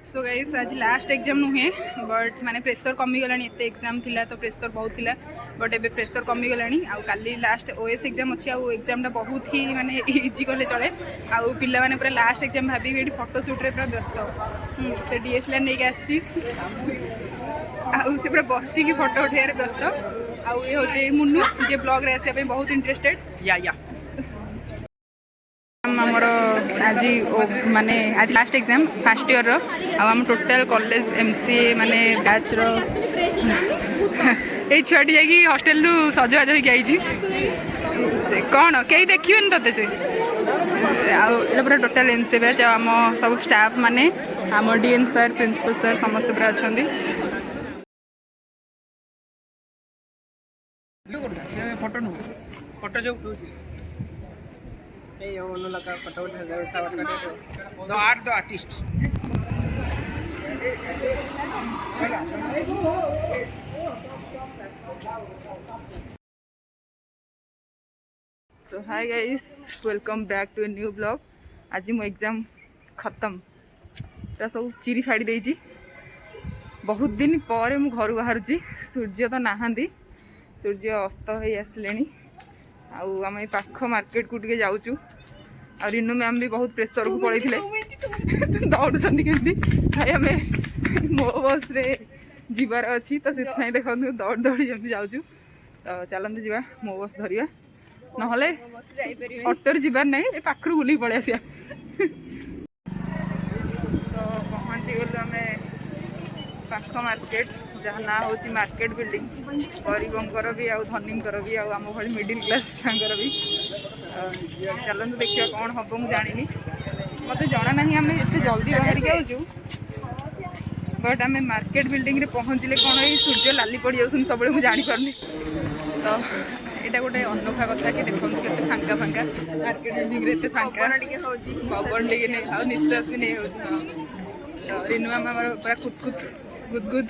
So guys आज last exam नुहे but माने प्रेशर कमी गलानी एते एग्जाम थिला तो प्रेशर बहुत थिला बट एबे प्रेशर कमी गलानी आ काली लास्ट ओएस एग्जाम अछि आ एग्जाम टा बहुत ही माने इजी करले चले आ पिला माने पूरा लास्ट एग्जाम भाबी एठी फोटो शूट रे पूरा व्यस्त से डीएसएलआर नै आसी आ से पूरा बसी की फोटो उठाइबार व्यस्त आ ये हो जे मुन्नू जे ब्लॉग रे आसे बहुत इंटरेस्टेड या आमर आज माने आज लास्ट एग्जाम फर्स्ट ईयर आम टोटाल कॉलेज एमसीए माने बैच रो ए छुआटी जाकि हॉस्टल रु सजबाज होके आई कौन कई देखिए तते से पूरा टोटाल एमसीए बैच आम सब स्टाफ माने आम डीएन सर प्रिंसिपल सर समस्त पूरा अच्छा फोटो नु फोटो जो नहीं वो लगा photo the artist so hi guys welcome back to a new blog आज मो एग्जाम खत्म पूरा सब चिरी फाड़ी देजी बहुत दिन पर मु घर बाहर सूर्य तो नहांती सूर्य अस्त हो आसले आम ये पाख मार्केट को टे जाऊँ आ रिनू मैम भी बहुत प्रेसर को पड़े दौड़ कमी भाई आम मो बस रे जीवार अच्छी तो से देखो दौड़ दौड़ी जमी जाऊँ तो चलते जा मो बस धरिया नहले अटोर जीवार ना ये पाखर बुल पलि आसा तो पहुँची गलु आम पाख मार्केट जहाँ ना हूँ मार्केट बिल्डिंग गरीबंकर भी आउ धनींकर भी आउ आम भाई मिडिल क्लास छुआंकर भी चलते देखिए कौन हम मुझे जानी मत जना ना आम एत जल्दी बाहर के आऊँ बट आम मार्केट बिल्डिंग रे पहुँचले कौन ये सूर्य लाली पड़ जाऊँ सब मुझे जापारनी तो यहाँ गोटे अनोखा कथा कि देखो के फांका फांका मार्केट बिल्डिंग रे फांका पवन टे नहीं निश्वास भी नहीं हो रिनू आम पूरा कुदकुद गुदगुद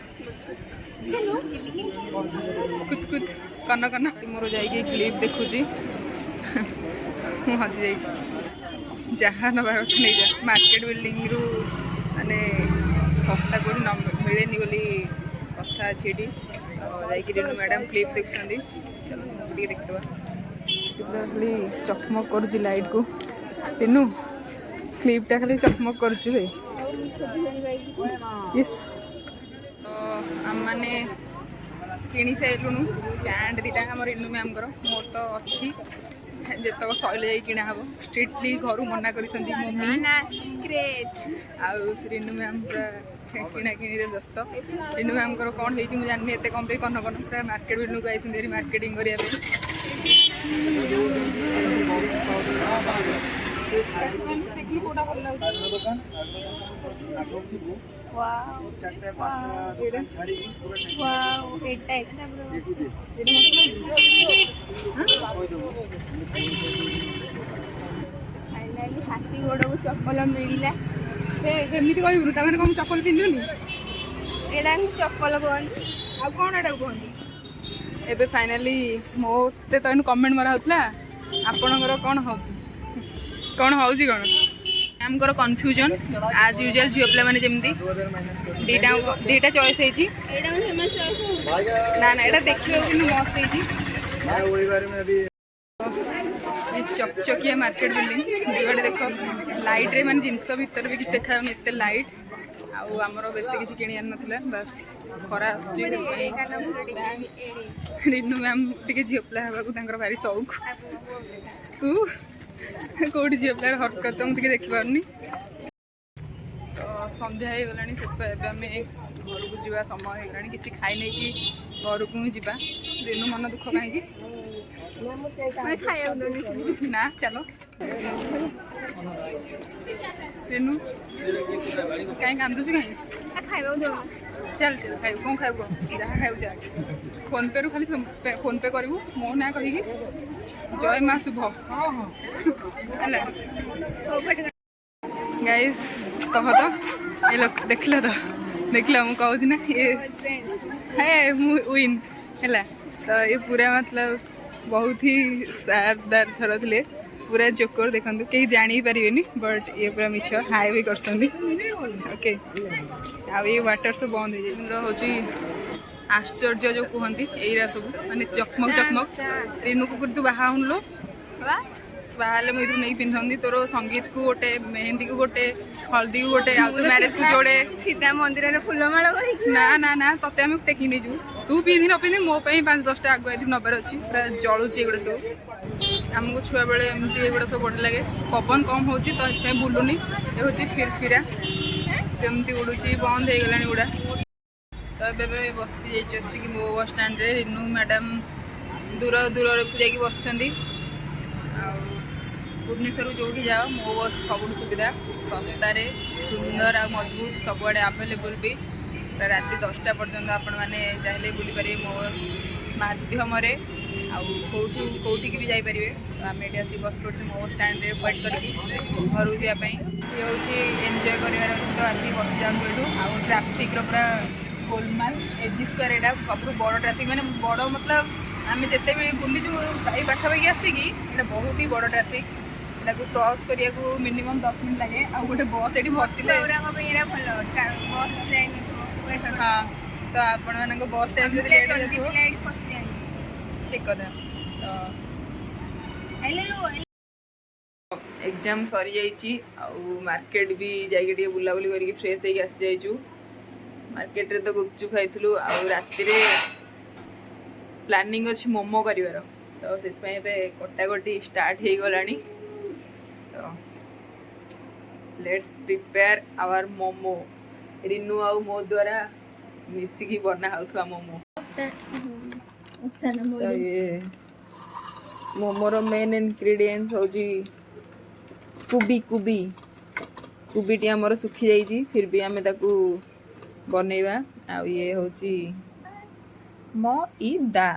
कुदकुद कन कन मोर जाइए क्लिप देखुची हजी जा जहाँ नबार कथा नहीं जा मार्केट बिल्डिंग रु माने सस्ता कौन न मिले बोली कथा अच्छी जाकि रिनू मैडम क्लिप देखुं चलो देखा खाली चकमक कर लाइट को रिनू क्लिपटा खाली चकमक कर आम मैंने किणी सारूँ पैंट दीटा आम रिनू मैम मोर तो अच्छी जितक शैल जा किणा हम स्ट्रिक्टली घर मना कर रिनू मैम पूरा किणा कि व्यस्त रिनू मैम कौन हो जानी एत कम पे कन कन पूरा मार्केट बिल्डिंग को आई मार्केटिंग करने हाथी गोड़ को चप्पल मिलला एमती कहूँ तमें कौन चप्पल पिंधुनी एटा चप्पल कहते आ कौन एटा कहते एबे फाइनाली मोते तो कमेंट मरा होता आपणकर कौन हूँ कौन मैम कन्फ्यूजन आज यूजुअल झील पे मैंने जमी दीटा चॉइस है ना ना यहाँ देखिए कि मस्त है चकचकिया मार्केट बिल्डिंग जुआड़े देख लाइट रे माने जिनस भितर भी किसी देखा एत लाइट आमर बेस किसी किणी ना बस खरा रिनू मैम टे झील पिला हाँ भारी शौक तू कौटी झील पिलार हरकत मुझे देखिपारनी तो सन्ध्या हो गलानी से आम घर को जावा समय हो गलानी किसी खाई नहीं कि घर को ही जा रिनू मन दुख कहीं ना चलो रिनू कहीं कांदुच कहीं चल चल खाइब कौन खाइब जहाँ खाइब जा फोन पे रु खाली फोन पे करू मो ना कही जय माँ शुभ है गाइस कह तो ये लोग देखल तो देखल मुझे कहूँ ना ये है विन है तो ये पूरा मतलब बहुत ही शानदार थर थे पूरा जोकर देखते कहीं जानी पारे बट ये पूरा मिछ हाई भी कर ओके आ ये वाटर सब बंद हो हूँ आश्चर्य जो कहती यहीरा सब माने चकमक चकमक रिनू को तू बाहा लो बाहर मुझे नहीं पिंधती तोर संगीत को गोटे मेहंदी को गोटे हल्दी को गोटे आउ तो मैरेज को जोड़े सीता मंदिर में फुलमाल ना ना ना तते आम टेक नहीं जीव तू पिंधि न पिंधि मो 5-10 टा आगुआ नबार अच्छी पूरा जलुची एगुड़ा सब आमको छुआ बेले एमती एगुड़ा सब बढ़िया लगे पवन कम हो तो बुलूनी ये हूँ फिरफिरा केमती उड़ूची बंद हो गला गुड़ा तो ये बसी जाइए मो बस स्टाण्ड रिनू मैडम दूर दूर को जाकि बस भुवनेश्वर जो जाओ मो बस सब सुविधा सस्तार सुंदर आ मजबूत सबुआड़े आभेलेबल भी राति 10टा पर्यंत आपण मैंने चाहिए बुली पारे मो बस मध्यम कौटी भी जापर तो आम ये आस बस पड़े मो बस स्टाण्ड वेट करके घर जावाई ये हूँ एंजय करार अच्छे तो आसिक बसी जाऊँ ये आउ ट्राफिक पूरा गोलमाल एजी स्क्वायर यहाँ सब बड़ ट्राफिक मैंने बड़ मतलब आम जिते भी बुलीचु ये पाखापाखि आसिकी ये बहुत ही बड़ ट्राफिक यहाँ क्रॉस करने को मिनिमम 10 मिनट लगे आ गोटे बस ये बसिले हाँ तो आपण मान बस टाइम ठीक कथा तो एग्जाम सरी जाइए मार्केट भी जाइए बुलाबुली करके फ्रेश होगी आसी जाइचु मार्केट रे तो गुपचुप खाइलु आ राति प्लानिंग अच्छी मोमो कर तो से कटाकटी स्टार्ट हो गला तो let's prepare our momo Rinu आउ मो द्वारा मिसिकी बना होता मोमो तो ये मोमोर मेन इनग्रेडिएंट्स हूँ कुबी कुबी कुबीटी आमर सुखी जाइए फिर भी आम ताकू बनैबा आ ये हूँ मैदा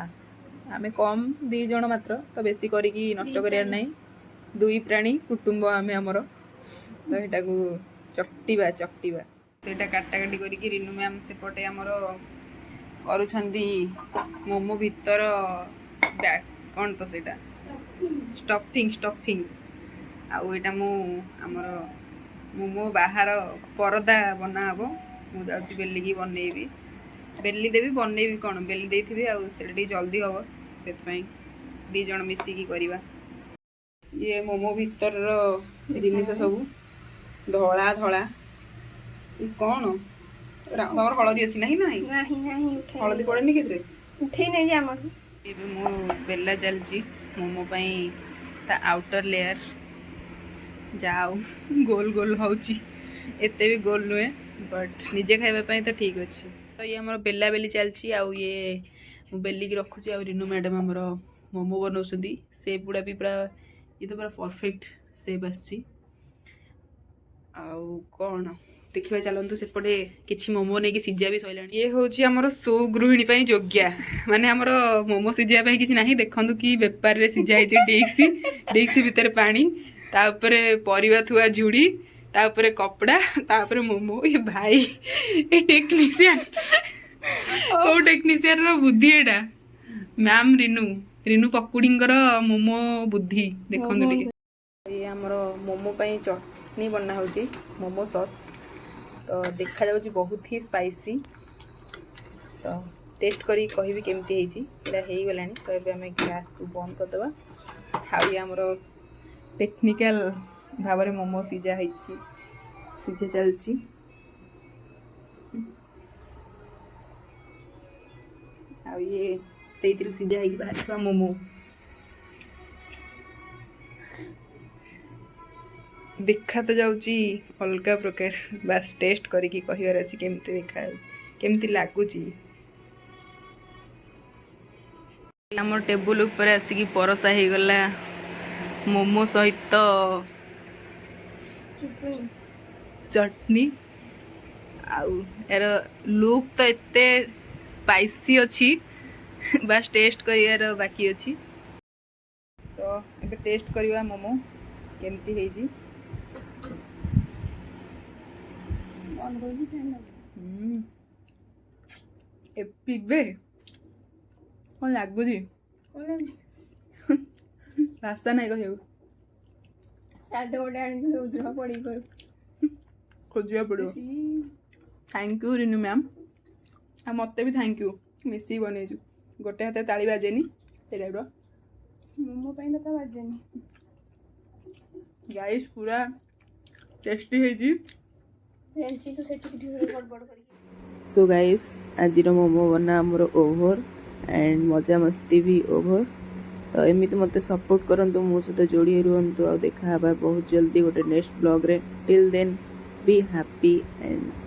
आमे कम 2 जन मात्र तो बेसी करिकी नष्ट करियार नहीं 2 प्राणी कुटुंब आमे हमर तो एटा को चकटिबा सेटा काटाकाटी करिकी रिनू मैम सेपटे हमर करूछंदी मोमो भीतर बैट कौन तो सेटा स्टफिंग आउ एटा मु हमर मोमो बाहर परदा बना हबो मु जाउची बेलिकी बनैबी बेली देवी बनैबी कौन बेली देइथिबी आ सेटा जल्दी हम से 2 जन मिसिकी करवा ये मोमो भीतर जिनिस सब धला धला ये कौन तुम हलदी अच्छी नहीं हलदी पड़ेनि कि उठे नहीं जाम मो बेला चलची मोमो ता आउटर लेयर जाओ गोल गोल होची एते भी गोल नुहे बट निजे खाइबा तो ठीक अच्छे तो ये हमर बेला बेली चलची आ ये बेली की रखुची आ रिनू मैडम हमर मोमो बनाउछंदी सेप गुड़ा भी पूरा ये तो पूरा परफेक्ट सेप आसी आउ कौन देखिए चलतु सेपटे किसी मोमो नहीं सीझा भी सैला ये हूँ आमर सुगृहिणी योग्या माने आमर मोमो सीझापी किसी ना देखु कि बेपार रे सीझा डिक्सी भितर पानी तापर परिवा थुआ झुड़ी तापर कपड़ा तापर मोमो ये भाई ये टेक्नीशियन ओ टेक्नीशियन रो बुद्धि एटा मैम रिनू पकुड़ींकर मोमो बुद्धि देखंतु टिके ये हमर मोमो पई चटनी बना होची मोमो सॉस तो देखा जाउची बहुत ही स्पाइसी तो टेस्ट करी कहबी केमती हेची एटा हेई गलानी तो एबे हमें गैस को बंद कर देबा हाउ ये हमर टेक्निकल भाव में मोमो सीझा सीझे चलची आ ये से सीझा है बाहर मोमो देखा तो जाऊँगी अलग प्रकार बास टेस्ट करके कहबार अच्छी केमती देखा केमती लगुच आम टेबुल ऊपर आसिकी परसा हो गला मोमो सहित चटनी आउ यार लुक तो एते स्पाइसी अच्छी बास टेस्ट कर बाकी अच्छी तो ये टेस्ट करवा मोमो केमती है एपिक बे कौन लगुच भाषा नहीं कह ସାଧା ଗୋଟେ ଆଣିକି ଉଜୁର ପଡ଼ିକି କହିବୁ ଖୋଜିବାକୁ ପଡ଼ିବ। ଥ୍ୟାଙ୍କ ୟୁ ରିନୁ ମ୍ୟାମ୍, ଆଉ ମୋତେ ବି ଥ୍ୟାଙ୍କ ୟୁ, ମିଶିକି ବନେଇଛୁ। ଗୋଟେ ହାତରେ ତାଳି ବାଜେନି ସେଇ ଟାଇପ୍ର। ମୋମୋ ପାଇଁ ତ ବାଜେନି। ଗାଇସ୍ ପୁରା ଟେଷ୍ଟି ହେଇଛି। ଜାଣିଛି ତୁ ସେଠି ଗଡ଼ବଡ଼ କରିକି। ସୋ ଗାଇସ୍ ଆଜିର ମୋମୋ ବନା ଆମର ଓଭର ଆଣ୍ଡ ମଜାମସ୍ତି ବି ଓଭର। ତ ଏମିତି ମୋତେ ସପୋର୍ଟ କରନ୍ତୁ, ମୋ ସହିତ ଯୋଡ଼ି ରୁହନ୍ତୁ, ଆଉ ଦେଖା ହେବା ବହୁତ ଜଲ୍ଦି ଗୋଟେ ନେକ୍ସଟ ବ୍ଲଗ୍ରେ। Till then be happy and